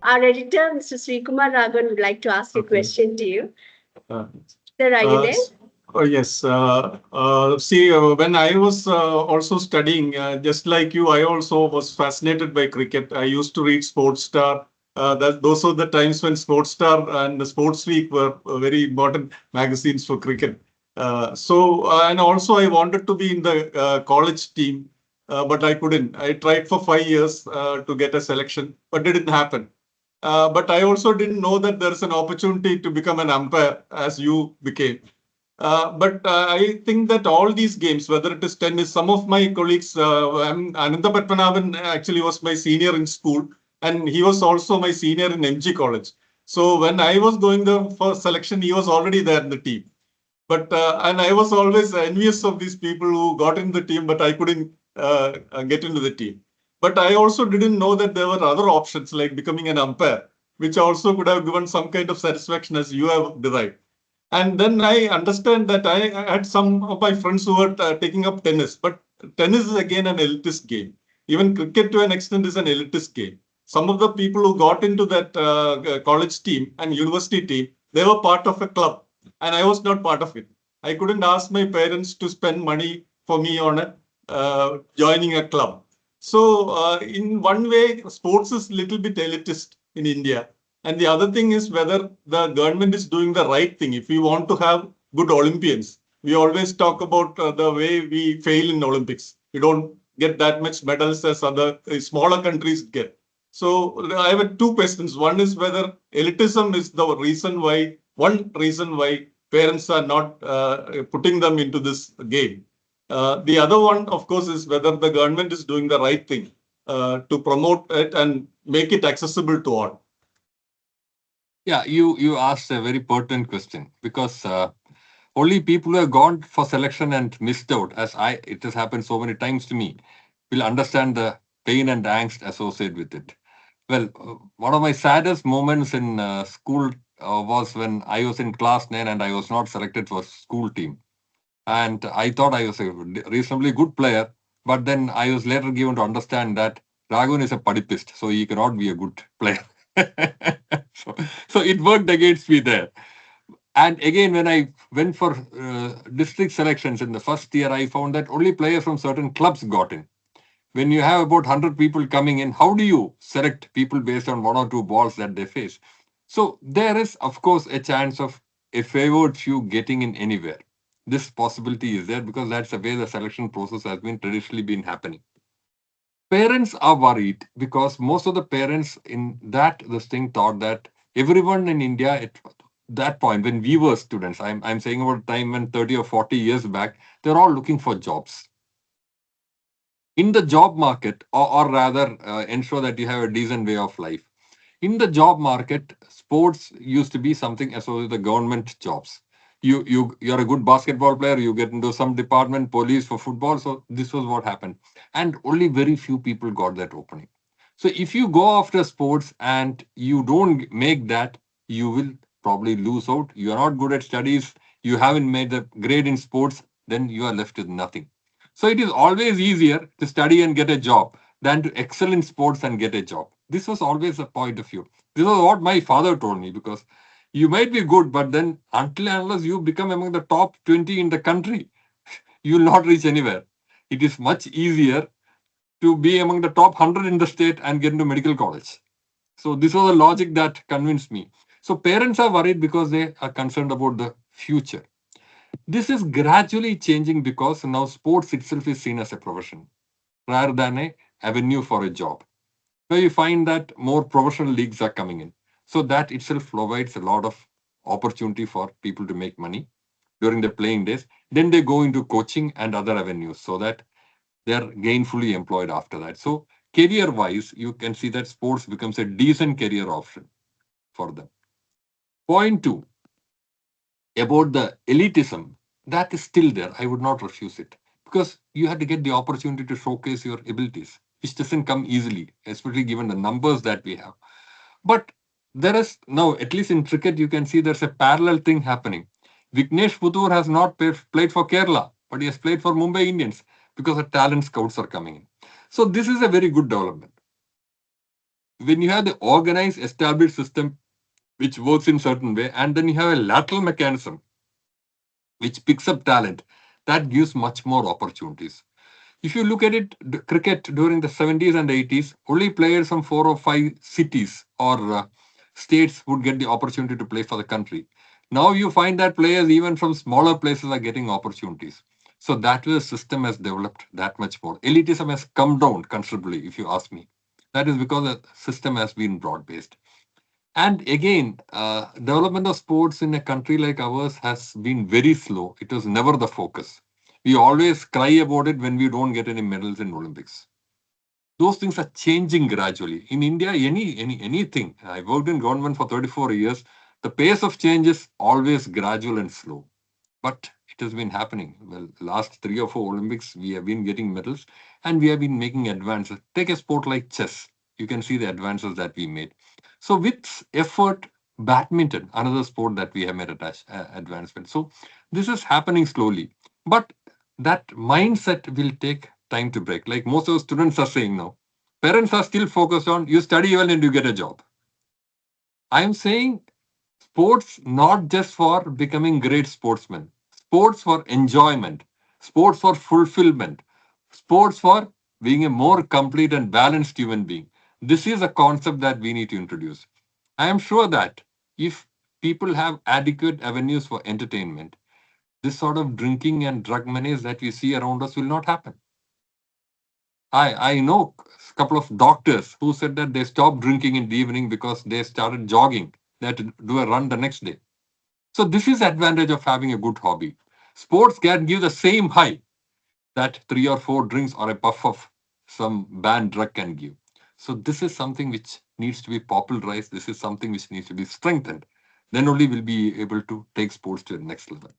Our editor, Mr. Sreekumar Raghavan, would like to ask a question to you. Uh, Sir, are you there? Oh, yes. See, when I was also studying, just like you, I also was fascinated by cricket. I used to read Sports Star. Those were the times when Sports Star and the Sports Week were very important magazines for cricket. And also I wanted to be in the college team, but I couldn't. I tried for 5 years to get a selection, but it didn't happen. But I also didn't know that there's an opportunity to become an umpire as you became. But I think that all these games, whether it is tennis, some of my colleagues, Ananda Padmanabhan actually was my senior in school, and he was also my senior in MG College. So when I was going there for selection, he was already there in the team. And I was always envious of these people who got in the team, but I couldn't get into the team. But I also didn't know that there were other options like becoming an umpire, which also could have given some kind of satisfaction as you have derived. And then I understand that I had some of my friends who were taking up tennis, but tennis is again an elitist game. Even cricket to an extent is an elitist game. Some of the people who got into that college team and university team, they were part of a club, and I was not part of it. I couldn't ask my parents to spend money for me on joining a club. So in one way, sports is a little bit elitist in India. And the other thing is whether the government is doing the right thing. If we want to have good Olympians, we always talk about the way we fail in Olympics. We don't get that much medals as other smaller countries get. So I have two questions. One is whether elitism is the reason why, one reason why parents are not putting them into this game. The other one, of course, is whether the government is doing the right thing to promote it and make it accessible to all. Yeah, you asked a very pertinent question because only people who have gone for selection and missed out, it has happened so many times to me, will understand the pain and angst associated with it. Well, one of my saddest moments in school was when I was in class 9 and I was not selected for school team. And I thought I was a reasonably good player, but then I was later given to understand that Raghavan is a padipist, so he cannot be a good player. so it worked against me there. And again, when I went for district selections in the first year, I found that only players from certain clubs got in. When you have about 100 people coming in, how do you select people based on one or two balls that they face? So there is, of course, a chance of a favored few getting in anywhere. This possibility is there because that's the way the selection process has been traditionally been happening. Parents are worried because most of the parents in this thing thought that everyone in India at that point when we were students, I'm saying about a time when 30 or 40 years back, they're all looking for jobs. In the job market, or rather ensure that you have a decent way of life. In the job market, sports used to be something associated with the government jobs. You're a good basketball player, you get into some department, police for football. So this was what happened. And only very few people got that opening. So if you go after sports and you don't make that, you will probably lose out. You are not good at studies, you haven't made the grade in sports, then you are left with nothing. So it is always easier to study and get a job than to excel in sports and get a job. This was always a point of view. This was what my father told me because you might be good, but then until and unless you become among the top 20 in the country, you will not reach anywhere. It is much easier to be among the top 100 in the state and get into medical college. So this was a logic that convinced me. So parents are worried because they are concerned about the future. This is gradually changing because now sports itself is seen as a profession rather than a avenue for a job. Where you find that more professional leagues are coming in. So that itself provides a lot of opportunity for people to make money during the playing days. Then they go into coaching and other avenues so that they're gainfully employed after that. So career-wise, you can see that sports becomes a decent career option for them. Point two, about the elitism, that is still there. I would not refuse it because you had to get the opportunity to showcase your abilities, which doesn't come easily, especially given the numbers that we have. But there is now, at least in cricket, you can see there's a parallel thing happening. Vignesh Puttur has not played for Kerala, but he has played for Mumbai Indians because the talent scouts are coming in. So this is a very good development. when you have the organized, established system which works in certain way, and then you have a lateral mechanism which picks up talent, that gives much more opportunities. If you look at it, cricket during the 70s and 80s, only players from 4 or 5 cities or states would get the opportunity to play for the country. Now you find that players even from smaller places are getting opportunities. So that way the system has developed that much more. Elitism has come down considerably, if you ask me. That is because the system has been broad-based. And again, development of sports in a country like ours has been very slow. It was never the focus. We always cry about it when we don't get any medals in Olympics. Those things are changing gradually. In India, anything. I worked in government for 34 years. The pace of change is always gradual and slow. But it has been happening. Well, last 3 or 4 Olympics, we have been getting medals and we have been making advances. Take a sport like chess. You can see the advances that we made. So with effort, badminton, another sport that we have made advancement. So this is happening slowly. But that mindset will take time to break. Like most of the students are saying now, parents are still focused on you study well and you get a job. I am saying sports not just for becoming great sportsmen, sports for enjoyment, sports for fulfillment, sports for being a more complete and balanced human being. This is a concept that we need to introduce. I am sure that if people have adequate avenues for entertainment, this sort of drinking and drug menace that we see around us will not happen. I know a couple of doctors who said that they stopped drinking in the evening because they started jogging. They had to do a run the next day. So this is the advantage of having a good hobby. Sports can give the same high that 3 or 4 drinks or a puff of some banned drug can give. So this is something which needs to be popularized. This is something which needs to be strengthened. Then only we'll be able to take sports to the next level.